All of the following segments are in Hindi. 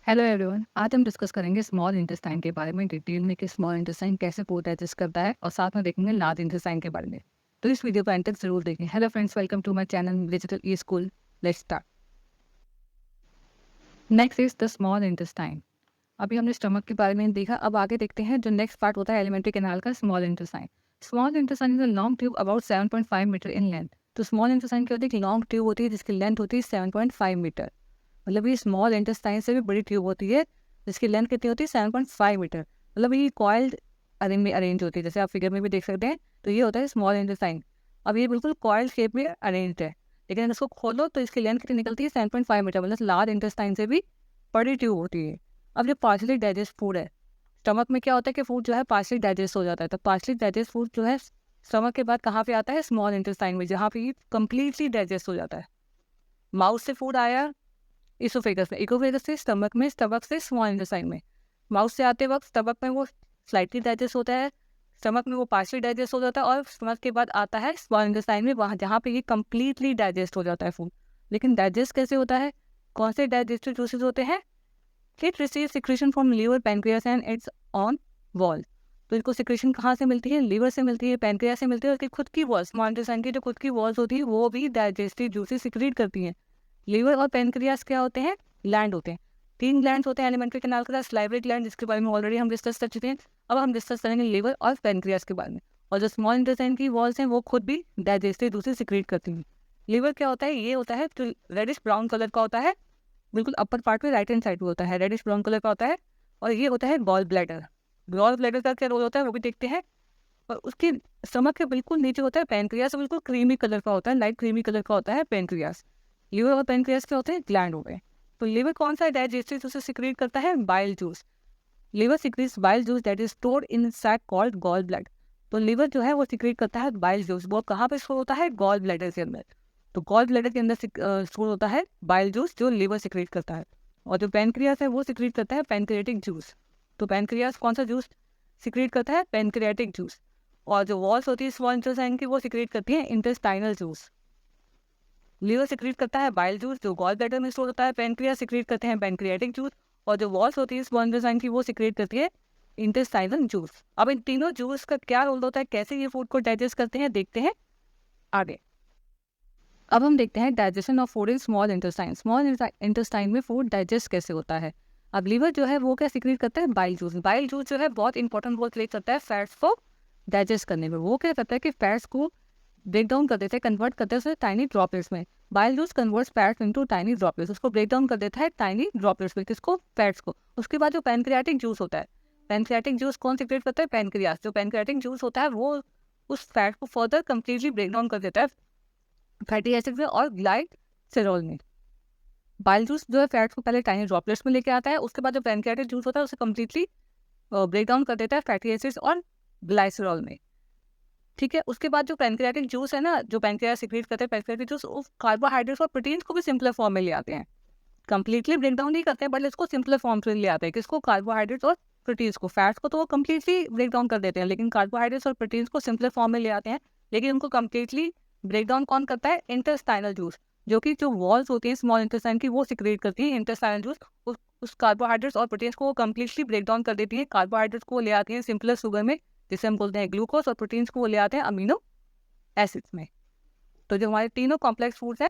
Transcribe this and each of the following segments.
हेलो एवरीवन, आज हम डिस्कस करेंगे स्मॉल इंटेस्टाइन के बारे में डिटेल में कि स्मॉल इंटेस्टाइन कैसे फूड डाइजेस्ट करता है और साथ में देखेंगे लार्ज इंटेस्टाइन के बारे में। तो इस वीडियो को एंड तक जरूर देखें। Hello friends, welcome to my channel digital e school. Let's start. Next is the small intestine. अभी हमने स्टमक के बारे में देखा, अब आगे देखते हैं जो नेक्स्ट पार्ट होता है एलिमेंट्री कैनाल का, small intestine. Small intestine is a long tube about 7.5 meter in length. तो स्मॉल इंटेस्टाइन की होती है एक लॉन्ग ट्यूब होती है जिसकी लेंथ होती है 7.5 मीटर। मतलब ये स्मॉल इंटेस्टाइन से भी बड़ी ट्यूब होती है जिसकी लेंथ कितनी होती है 7.5 मीटर। मतलब ये कॉइल्ड में अरेंज होती है, जैसे आप फिगर में भी देख सकते हैं। तो ये होता है स्मॉल इंटेस्टाइन। अब ये बिल्कुल कॉइल्ड शेप में अरेंज्ड है, लेकिन अगर इसको खोलो तो इसकी लेंथ कितनी निकलती है 7.5 मीटर। मतलब लार्ज इंटेस्टाइन से भी बड़ी ट्यूब होती है। अब जो पार्शली डाइजेस्ट फूड है, स्टमक में क्या होता है कि फूड जो है पार्शली डाइजेस्ट हो जाता है। तो पार्शली डाइजेस्ट फूड जो है स्टमक के बाद कहाँ पे आता है, स्मॉल इंटेस्टाइन में, जहाँ पे ये कम्प्लीटली डाइजेस्ट हो जाता है। माउथ से फूड आया इसोफेगस में, इकोफेगस से स्टमक में, स्टमक से स्मॉल इंटेस्टाइन में। माउथ से आते वक्त स्टमक में वो स्लाइटली डाइजेस्ट होता है, स्टमक में वो पार्शली डाइजेस्ट हो जाता है, और स्टमक के बाद आता है स्मॉल इंटेस्टाइन में, वहाँ जहाँ पे ये कम्प्लीटली डाइजेस्ट हो जाता है फूड। लेकिन डाइजेस्ट कैसे होता है, कौन से डाइजेस्टिव जूसेस होते हैं? It receive secretion from liver, pancreas and its own wall. तो इनको सिक्रेशन कहाँ से मिलती है? लीवर से मिलती है, पैनक्रियास से मिलती है, और उसकी खुद की वॉल्स, स्मॉल इंटेस्टाइन की जो खुद की वॉल्स होती है वो भी डाइजेस्टिव जूसेस सिक्रेट करती हैं। लीवर और पैनक्रियास क्या होते हैं? ग्लैंड होते हैं। 3 ग्लैंड होते हैं एलिमेंट्री कैनाल के साथ। सलाइवरी ग्लैंड, जिसके बारे में ऑलरेडी हम डिस्कस कर चुके हैं। अब हम डिस्कस करेंगे लीवर और पैनक्रियास के बारे में। और जो स्मॉल इंटेस्टाइन की वॉल्स हैं वो खुद भी डाइजेस्टिव जूसेस सिक्रेट करती हैं। लीवर क्या होता है? ये होता है जो रेडिश ब्राउन कलर का होता है, बिल्कुल अपर पार्ट में राइट हैंड साइड पे होता है, रेडिश ब्राउन कलर का होता है। और ये होता है गॉल ब्लैडर। गॉल ब्लैडर का क्या रोल होता है वो भी देखते हैं। और उसकी स्टमक के बिल्कुल नीचे होता है पैनक्रियास, बिल्कुल क्रीमी कलर का होता है, लाइट क्रीमी कलर का होता है पैनक्रियास। लीवर और पैनक्रियास क्या होते हैं? ग्लैंड हो गए। तो लीवर कौन सा डाइजेस्टिव जूस सिक्रेट करता है? Bile juice. Liver secretes bile juice that is stored in sac called gall bladder. तो लीवर जो है वो सिक्रेट करता है बाइल जूस। वो कहाँ पे स्टोर होता है? गॉल ब्लैडर के अंदर। तो गॉल ब्लैडर के अंदर स्टोर होता है बाइल जूस जो लीवर सिक्रेट करता है। और जो पैनक्रियास है वो सिक्रेट करता है पैनक्रियाटिक जूस। तो पैनक्रियास कौन सा जूस सिक्रेट करता है? Pancreatic juice. और जो वॉल्स होती है स्मॉल इंटेस्टाइन की वो सिक्रेट करती है इंटेस्टाइनल जूस। लीवर सिक्रेट करता है बाइल जूस जो गॉल ब्लैडर में स्टोर होता है, पैनक्रियास सिक्रेट करते हैं पैनक्रियाटिक जूस, और जो वॉल्स होती है स्मॉल इंटेस्टाइन की वो सिक्रेट करती है इंटेस्टाइनल जूस। अब इन तीनों जूस का क्या रोल होता है, कैसे ये फूड को डाइजेस्ट करते हैं, देखते हैं आगे। अब हम देखते हैं digestion of food in small intestine. Small intestine में फूड डाइजेस्ट कैसे होता है। अब लीवर जो है वो क्या सिक्रेट करता है? Bile juice. बाइल जूस जो है बहुत इंपॉर्टेंट रोल प्ले करता है फैट्स को डाइजेस्ट करने में। वो क्या करता है कि फैट्स को ब्रेक डाउन कर देते हैं, कन्वर्ट करते हैं उसे टाइनी ड्रॉपलेट्स में। Bile juice converts fats into tiny droplets. उसको ब्रेक डाउन कर देता है टाइनी ड्रॉपलेट्स में, किसको? फैट्स को। उसके बाद जो पैनक्रियाटिक जूस होता है, पैनक्रियाटिक जूस कौन सिक्रेट करता है? पैनक्रियास। जो पैनक्रियाटिक जूस होता है वो उस फैट को फर्दर कंप्लीटली ब्रेक डाउन कर देता है फैटी एसिड में और ग्लाइसेरॉल में। बाइल जूस जो है फैट्स को पहले टाइनी ड्रॉपलेट्स में लेके आता है, उसके बाद जो पैनक्रियाटिक जूस होता है उसे कम्प्लीटली ब्रेक डाउन कर देता है फैटी एसिड्स और ग्लाइसेरॉल में। ठीक है, उसके बाद जो पैनक्रियाटिक जूस है ना, जो पैनक्रियास सिक्रेट करते हैं पैनक्रियाटिक जूस, वो कार्बोहाइड्रेट्स और प्रोटीन्स को भी सिंपलर फॉर्म में ले आते हैं। कंप्लीटली ब्रेक डाउन नहीं करते हैं बट इसको सिंपलर फॉर्म में ले आते हैं। किसको? कार्बोहाइड्रेट्स और प्रोटीन्स को। फैट्स को तो वो कंप्लीटली ब्रेक डाउन कर देते हैं, लेकिन कार्बोहाइड्रेट्स और प्रोटीन्स को सिंपलर फॉर्म में ले आते हैं। लेकिन उनको कंप्लीटली ब्रेक डाउन कौन करता है? इंटेस्टाइनल जूस, जो कि जो वॉल्स होती हैं स्मॉल इंटेस्टाइन की वो सिक्रेट करती है इंटेस्टाइनल जूस। उस कार्बोहाइड्रेट्स और प्रोटीन्स को वो कंप्लीटली ब्रेक डाउन कर देती है। कार्बोहाइड्रेट्स को ले आती है सिंपलर शुगर में, जिसे हम बोलते हैं ग्लूकोज, और प्रोटीन्स को वो ले आते हैं अमीनो एसिड्स में। तो जो हमारे तीनों कॉम्प्लेक्स फूड्स हैं,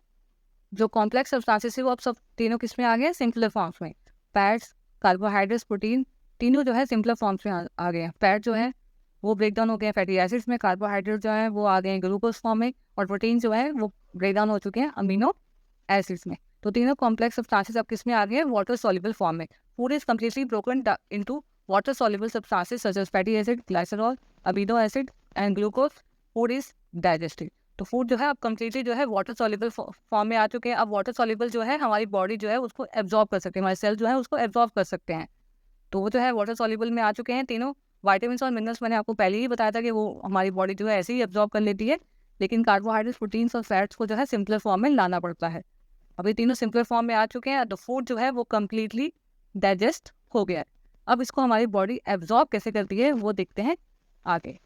जो कॉम्प्लेक्स सब्सटेंसेस है, वो अब सब तीनों किस में आ गए? सिंपलर फॉर्म्स में। फैट्स, कार्बोहाइड्रेट्स, प्रोटीन, तीनों जो है सिंपलर फॉर्म्स में आ गए हैं। फैट जो है वो ब्रेक डाउन हो गए हैं फैटी एसिड्स में, कार्बोहाइड्रेट जो है वो आ गए हैं ग्लूकोज फॉर्म में, और प्रोटीन जो है वो ब्रेक डाउन हो चुके हैं अमीनो एसिड्स में। तो तीनों कॉम्प्लेक्स सब्सटेंसेस अब किस में आ गए हैं? वाटर सॉल्युबल फॉर्म में। Food is completely broken into water soluble substances such as fatty acid, glycerol, amino acid and glucose. Food is digestive. तो फूड जो है अब कम्प्लीटली जो है वाटर सॉल्युबल फॉर्म में आ चुके हैं। अब वाटर सॉल्युबल जो है हमारी बॉडी जो है उसको एब्जॉर्ब कर सकते हैं, हमारे सेल जो है उसको एब्जॉर्ब कर सकते हैं। तो वो जो है वाटर सॉल्युबल में आ चुके हैं तीनों। वाइटामिन और मिनरल्स मैंने आपको पहले ही बताया था कि वो हमारी बॉडी जो है ऐसे ही एब्जॉर्ब कर लेती है, लेकिन कार्बोहाइड्रेट्स, प्रोटीन्स और फैट्स को जो है सिंपलर फॉर्म में लाना पड़ता है। अभी तीनों सिंपलर फॉर्म में आ चुके हैं, तो फूड जो है वो कम्प्लीटली डाइजेस्ट हो गया है। अब इसको हमारी बॉडी एब्जॉर्ब कैसे करती है वो देखते हैं आगे।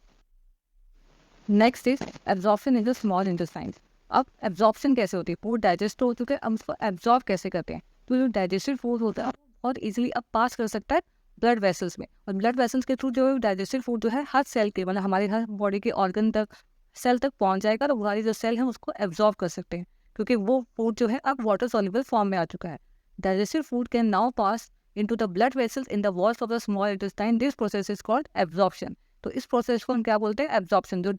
Next is absorption in the small intestine. अब एब्जॉर्प्शन कैसे होती है? फूड डाइजेस्ट हो चुके हैं, अब उसको एब्जॉर्ब कैसे करते हैं? तो जो डाइजेस्टेड फूड होता है बहुत ईजिली अब पास कर सकता है ब्लड वेसल्स में, और ब्लड वेसल्स के थ्रू जो डाइजेस्टेड फूड जो है हर सेल के मतलब हमारे हर बॉडी के ऑर्गन तक सेल तक पहुंच जाएगा, और हमारी जो सेल है उसको एब्जॉर्ब कर सकते हैं, क्योंकि वो फूड जो है अब वाटर सॉल्युबल फॉर्म में आ चुका है। Digested food can now pass into the blood vessels in the walls of the small intestine. This process is called absorption. तो इस प्रोसेस को हम क्या बोलते हैं? एब्जॉर्प्शन। जो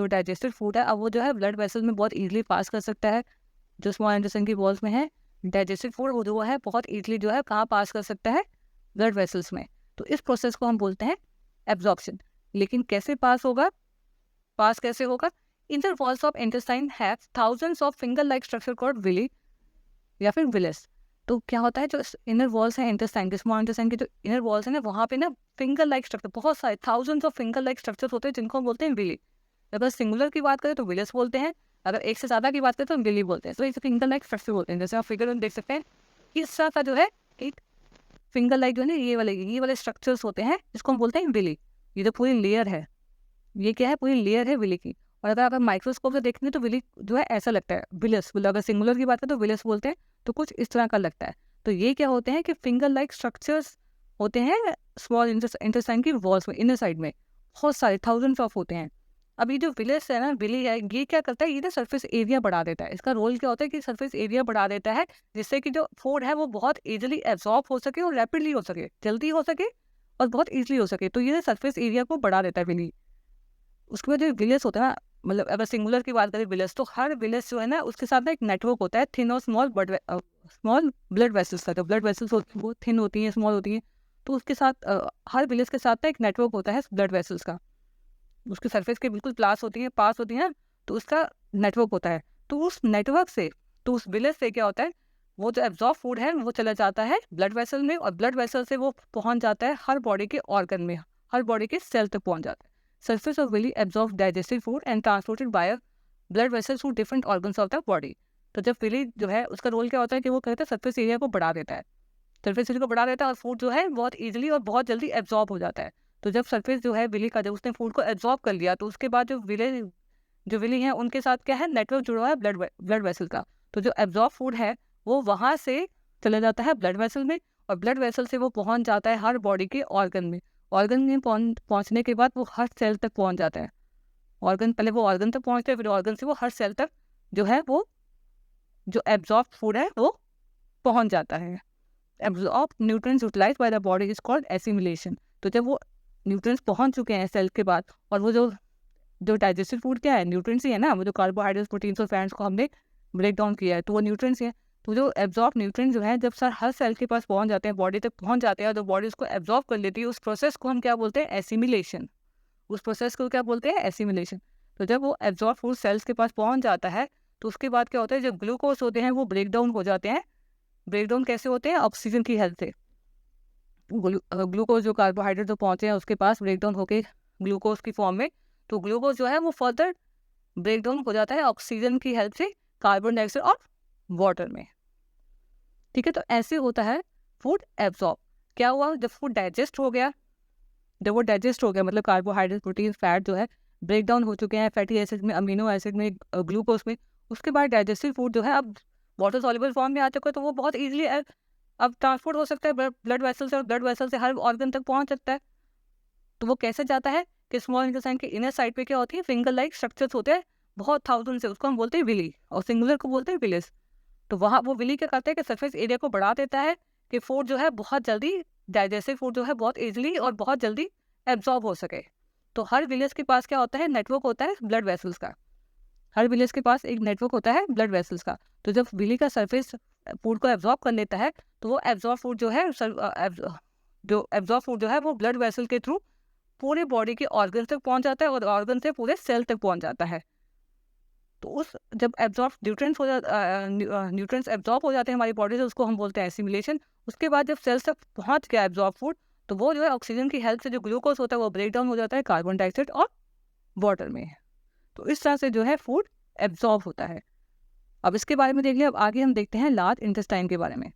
डाइजेस्टेड फूड है अब वो जो है ब्लड वेसल में बहुत इजीली पास कर सकता है। जो स्मॉल इंटेस्टाइन की वॉल्स में है डाइजेस्टेड फूड वो जो है बहुत इजीली जो है कहाँ पास कर सकता है? ब्लड वेसल्स में। तो इस प्रोसेस को हम बोलते हैं एब्जॉर्प्शन। लेकिन कैसे पास होगा? पास कैसे होगा? Inter walls of intestine have thousands of finger like structure called villi या फिर विलस। तो क्या होता है, जो इनर वॉल्स हैं इंटेस्टाइन के, स्मॉल इंटेस्टाइन के जो इनर वॉल्स हैं ना, वहाँ पे ना फिंगर लाइक स्ट्रक्चर, बहुत सारे thousands of finger like structures होते हैं जिनको हम बोलते हैं विली। अगर सिंगुलर की बात करें तो विलस बोलते हैं, अगर एक से ज़्यादा की बात करें तो विली बोलते हैं। तो इसे फिंगर लाइक स्ट्रक्चर बोलते हैं। जैसे आप फिगर में देख सकते हैं इस तरह का जो है एक फिंगर लाइक जो है ना ये वाले स्ट्रक्चर्स होते हैं जिसको हम बोलते हैं विली। ये जो पूरी लेयर है, ये क्या है? पूरी लेयर है विली की। और अगर माइक्रोस्कोप से देखेंगे तो विली जो है ऐसा लगता है, विलस। अगर सिंगुलर की बात करें तो विलस बोलते हैं, तो कुछ इस तरह का लगता है। तो ये क्या होते हैं कि फिंगर लाइक स्ट्रक्चर्स होते हैं स्मॉल इंटेस्टाइन की वॉल्स में, इनर साइड में बहुत सारे थाउजेंड्स ऑफ होते हैं। अब ये जो विलस है ना, विली है, ये क्या करता है? ये ना सरफेस एरिया बढ़ा देता है। इसका रोल क्या होता है कि सरफेस एरिया बढ़ा देता है, जिससे कि जो फूड है वो बहुत इजीली एब्जॉर्ब हो सके और रैपिडली हो सके, जल्दी हो सके और बहुत ईजिली हो सके। तो ये सरफेस एरिया को बढ़ा देता है विली। उसके बाद जो विलस होता है ना, मतलब अगर सिंगुलर की बात करें विलस, तो हर विलस जो है ना उसके साथ ना एक नेटवर्क होता है थिन और स्मॉल ब्लड वेसल्स का। जो ब्लड वेसल्स होती हैं वो थिन होती हैं, स्मॉल होती हैं। तो उसके साथ हर विलस के साथ ना एक नेटवर्क होता है ब्लड वेसल्स का। उसके सरफेस के बिल्कुल पास होती हैं, तो उसका नेटवर्क होता है। तो उस नेटवर्क से, तो उस विलस से क्या होता है, वो जो एब्जॉर्ब फूड है वो चला जाता है ब्लड वेसल में, और ब्लड वेसल से वो पहुंच जाता है हर बॉडी के ऑर्गन में, हर बॉडी के सेल तक पहुंच जाता है। Surface of villi absorbs digested food and transported by a blood vessels to different organs of the body. तो जब विली जो है उसका रोल क्या होता है कि वो कहते हैं सरफेस एरिया को बढ़ा देता है, सरफेस एरिया को बढ़ा देता है और फूड जो है बहुत इजीली और बहुत जल्दी एब्जॉर्ब हो जाता है। तो जब सरफेस जो है विली का, जब उसने फूड को एब्जॉर्ब कर लिया, तो उसके बाद जो विली है उनके साथ क्या है, नेटवर्क जुड़ा हुआ है ब्लड वेसल का। तो जो एब्जॉर्ब फूड है वो वहाँ से चला जाता है ब्लड वेसल में, और ब्लड वेसल से वो पहुँच जाता है हर बॉडी के ऑर्गन में। ऑर्गन में पहुंचने के बाद वो हर सेल तक पहुंच जाता है। पहले वो ऑर्गन तक पहुंचता है, फिर ऑर्गन से वो हर सेल तक जो है वो जो एब्जॉर्ब फूड है वो पहुंच जाता है। Absorb nutrients utilized by the body is called assimilation. तो जब वो न्यूट्रिएंट्स पहुंच चुके हैं सेल के बाद, और वो जो डाइजेस्टेड फूड क्या है, न्यूट्रिएंट्स ही है ना, वो जो कार्बोहाइड्रेट्स, प्रोटीन्स और फैट्स को हमने ब्रेक डाउन किया है, तो वो न्यूट्रिएंट्स ही है। तो जो एब्जॉर्ब न्यूट्रिएंट्स जो है जब हर सेल के पास पहुंच जाते हैं, बॉडी तक पहुंच जाते हैं, और जो बॉडी उसको एब्जॉर्ब कर लेती है, उस प्रोसेस को हम क्या बोलते हैं? एसिमिलेशन। उस प्रोसेस को क्या बोलते हैं? एसिमिलेशन। तो जब वो एब्जॉर्ब फूड सेल्स के पास पहुंच जाता है, तो उसके बाद क्या होता है, जो ग्लूकोज होते हैं वो ब्रेक डाउन हो जाते हैं। ब्रेक डाउन कैसे होते हैं? ऑक्सीजन की हेल्प से। ग्लूकोज जो कार्बोहाइड्रेट जो पहुंचे हैं उसके पास ब्रेक डाउन होकर ग्लूकोज की फॉर्म में, तो ग्लूकोज जो है वो फर्दर ब्रेक डाउन हो जाता है ऑक्सीजन की हेल्प से कार्बन डाइऑक्साइड और वाटर में। ठीक है, तो ऐसे होता है फूड एब्जॉर्ब। क्या हुआ, जब फूड डाइजेस्ट हो गया, मतलब कार्बोहाइड्रेट, प्रोटीन, फैट जो है ब्रेक डाउन हो चुके हैं फैटी एसिड में, अमीनो एसिड में, ग्लूकोज में, उसके बाद डाइजेस्टेड फूड जो है अब वाटर सॉल्युबल फॉर्म में आ चुका है, तो वो बहुत इजीली अब ट्रांसपोर्ट हो सकता है ब्लड वेसल से, और ब्लड वेसल से हर ऑर्गन तक पहुंच सकता है। तो वो कैसे जाता है कि स्मॉल इंटेस्टाइन के इनर साइड पे क्या होती है, फिंगर लाइक स्ट्रक्चर्स होते हैं बहुत थाउजेंड से, उसको हम बोलते हैं विली, और सिंगुलर को बोलते हैं विलिस। तो वहाँ वो विली क्या करता है कि सरफेस एरिया को बढ़ा देता है कि फूड जो है बहुत जल्दी, डाइजेस्टिव फूड जो है बहुत इजीली और बहुत जल्दी एब्जॉर्ब हो सके। तो हर विलेज के पास क्या होता है, नेटवर्क होता है ब्लड वेसल्स का। हर विलेज के पास एक नेटवर्क होता है ब्लड वेसल्स का। तो जब विली का सरफेस फूड को एब्जॉर्ब कर लेता है, तो वो एब्जॉर्ब फूड जो है वो ब्लड वेसल के थ्रू पूरे बॉडी के ऑर्गन तक पहुंच जाता है, और ऑर्गन से पूरे सेल तक पहुंच जाता है। तो जब न्यूट्रिएंट्स एब्जॉर्ब हो जाते हैं हमारी बॉडी से, उसको हम बोलते हैं एसिमिलेशन। उसके बाद जब सेल्स तक पहुंच गया एब्जॉर्ब फूड, तो वो जो है ऑक्सीजन की हेल्प से जो ग्लूकोज होता है वो ब्रेक डाउन हो जाता है कार्बन डाइऑक्साइड और वाटर में। तो इस तरह से जो है फूड एब्जॉर्ब होता है। अब इसके बारे में देख लिया, अब आगे हम देखते हैं लार्ज इंटेस्टाइन के बारे में।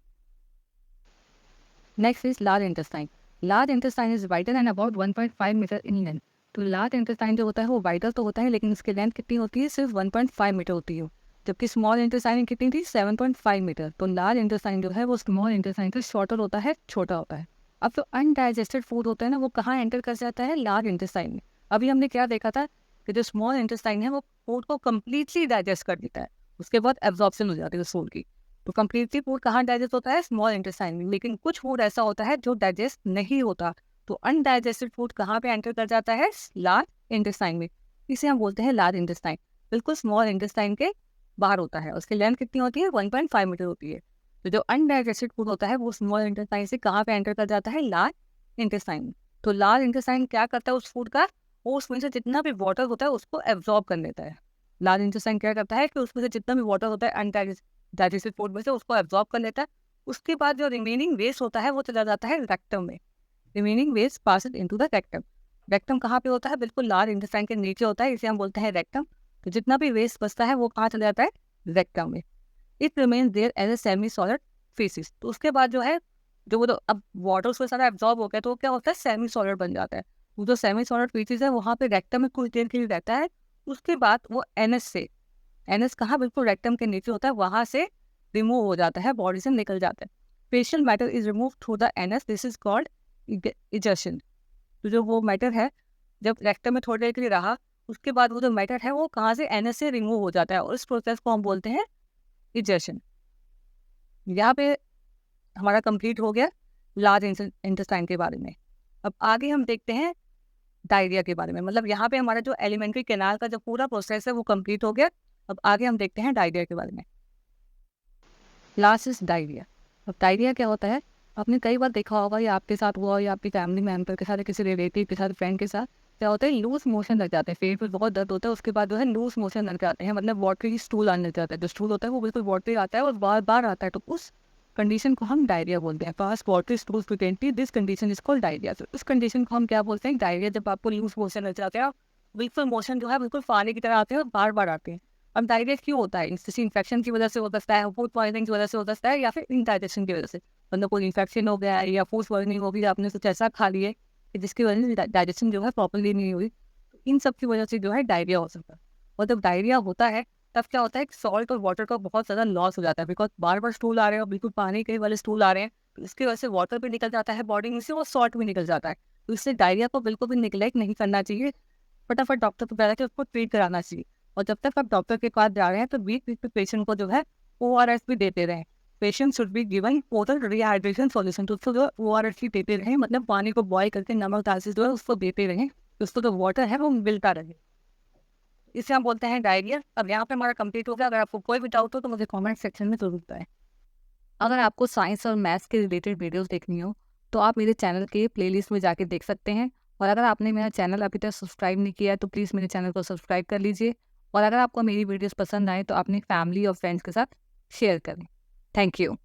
Next is large intestine. Large intestine is wider and about 1.5 meter in length. तो लार्ज इंटेस्टाइन जो होता है वो वाइडर तो होता है, लेकिन इसकी लेंथ कितनी होती है, सिर्फ 1.5 मीटर होती है। जबकि स्मॉल इंटेस्टाइन कितनी थी 7.5 मीटर। तो लार्ज इंटेस्टाइन जो है वो स्मॉल इंटेस्टाइन से शॉर्टर होता है, छोटा होता है। अब जो अनडाइजेस्टेड फूड होता है ना वो कहाँ एंटर कर जाता है, लार्ज इंटेस्टाइन में। अभी हमने क्या देखा था कि जो स्मॉल इंटेस्टाइन है वो फूड को कम्प्लीटली डाइजेस्ट कर देता है, उसके बाद एब्जॉर्प्शन हो जाती है उस फूड की। तो कम्प्लीटली फूड कहाँ डाइजेस्ट होता है, स्मॉल इंटेस्टाइन में। लेकिन कुछ फूड ऐसा होता है जो डाइजेस्ट नहीं होता, तो अनडाइजेस्टेड फूड कहाँ पे एंटर कर जाता है, लार्ज इंटेस्टाइन में। इसे हम बोलते हैं लार्ज इंटेस्टाइन। बिल्कुल स्मॉल इंटेस्टाइन के बाहर होता है। उसकी लेंथ कितनी होती है, 1.5 मीटर होती है। तो जो अनडाइजेस्टेड फूड होता है वो स्मॉल इंटेस्टाइन से कहाँ पे एंटर कर जाता है, लार्ज इंटेस्टाइन में। तो लार्ज इंटेस्टाइन क्या करता है उस फूड का, वो उसमें से जितना भी वाटर होता है उसको एब्जॉर्ब कर लेता है। लार्ज इंटेस्टाइन क्या करता है कि उसमें से जितना भी वाटर होता है अनडाइजेस्टेड फूड में से उसको एब्जॉर्ब कर लेता है। उसके बाद जो रिमेनिंग वेस्ट होता है वो चला जाता है रेक्टम में। Remaining waste passes into the rectum. Rectum कहाँ पे होता है, बिल्कुल लार्ज इंटेस्टाइन के नीचे होता है, इसे हम बोलते हैं रेक्टम। तो जितना भी वेस्ट बचता है वो कहाँ चला जाता है, रेक्टम में। It remains there as a semi solid faeces. तो उसके बाद जो है जो वो तो अब वाटर उसमें सारा एब्जॉर्ब हो गया तो क्या होता है, सेमी सॉलिड बन जाता है। वो जो सेमी सॉलिड फेसिस है वहाँ पे रेक्टम में कुछ देर के लिए रहता है। उसके बाद वो एनएस से, एनएस कहाँ, बिल्कुल रेक्टम के नीचे होता है, वहाँ से रिमूव हो जाता है, बॉडी से निकल जाता है। Faecal matter is remove through the anus, this is called egestion. तो जो वो मैटर है जब रेक्टम में थोड़ी देर के लिए रहा, उसके बाद वो जो मैटर है वो कहाँ से, एनएस से रिमूव हो जाता है, और इस प्रोसेस को हम बोलते हैं इजर्शन। यहाँ पे हमारा कंप्लीट हो गया लार्ज इंटेस्टाइन के बारे में। अब आगे हम देखते हैं डायरिया के बारे में। मतलब यहाँ पे हमारा जो एलिमेंट्री कैनाल का जो पूरा प्रोसेस है वो कंप्लीट हो गया। अब आगे हम देखते हैं डायरिया के बारे में। Last is diarrhoea. अब डायरिया क्या होता है, आपने कई बार देखा होगा, या आपके साथ हुआ या आपकी फैमिली मेम्बर के साथ, किसी रिलेटिव के साथ, फ्रेंड के साथ, क्या होता है, लूज मोशन लग जाते हैं, पेट में बहुत दर्द होता है, उसके बाद जो है लूज मोशन लग जाते हैं, मतलब वाटरी स्टूल आने लग जाता है। जो स्टूल होता है वो बिल्कुल वाटरी आता है और बार बार आता है, तो उस कंडीशन को हम डायरिया बोलते हैं। Fast watery stool frequently, this condition is called diarrhoea. तो उस कंडीशन को हम क्या बोलते हैं, डायरिया। जब आपको लूज मोशन लग जाते हैं, बिल्कुल मोशन जो है बिल्कुल पानी की तरह आते हैं और बार बार आते हैं। अब डायरिया क्यों होता है, जैसे इन्फेक्शन की वजह से हो सकता है, फूड पॉइजनिंग की वजह से हो सकता है, या फिर इंडाइजेशन की वजह से, मतलब कोई इन्फेक्शन हो गया है या फूड पॉइजनिंग हो गई, आपने कुछ ऐसा खा लिया कि जिसकी वजह से डाइजेशन जो है प्रॉपर्ली नहीं हुई, तो इन सब की वजह से जो है डायरिया हो सकता है। और जब डायरिया होता है तब क्या होता है, सॉल्ट और वाटर का बहुत ज़्यादा लॉस हो जाता है, बिकॉज बार बार स्टूल आ रहे हैं और बिल्कुल पानी के वाले स्टूल आ रहे हैं, तो इसकी वजह से वाटर भी निकल जाता है बॉडी में से और सॉल्ट भी निकल जाता है। तो इससे डायरिया को बिल्कुल भी निगलेक्ट नहीं करना चाहिए, फटाफट डॉक्टर को बताया कि उसको ट्रीट कराना चाहिए। और जब तक आप डॉक्टर के पास जा रहे हैं तो वीक वीक पे पेशेंट को जो है ORS भी देते रहें। Patient should be given total rehydration solution, तो उसको जो ORS भी देते रहें, मतलब पानी को बॉयल करके नमक डाल से जो है उसको देते रहें, तो उसको जो वाटर है वो मिलता रहे। इसे हम बोलते हैं डायरिया। अब यहाँ पे हमारा कंप्लीट हो गया। अगर आपको कोई भी डाउट हो तो मुझे कमेंट सेक्शन में जरूर बताएं। अगर आपको साइंस और मैथ्स के रिलेटेड वीडियोस देखनी हो तो आप मेरे चैनल के प्लेलिस्ट में जाके देख सकते हैं। और अगर आपने मेरा चैनल अभी तक सब्सक्राइब नहीं किया है तो प्लीज़ मेरे चैनल को सब्सक्राइब कर लीजिए। और अगर आपको मेरी वीडियोस पसंद आए तो अपनी फैमिली और फ्रेंड्स के साथ शेयर करें। Thank you.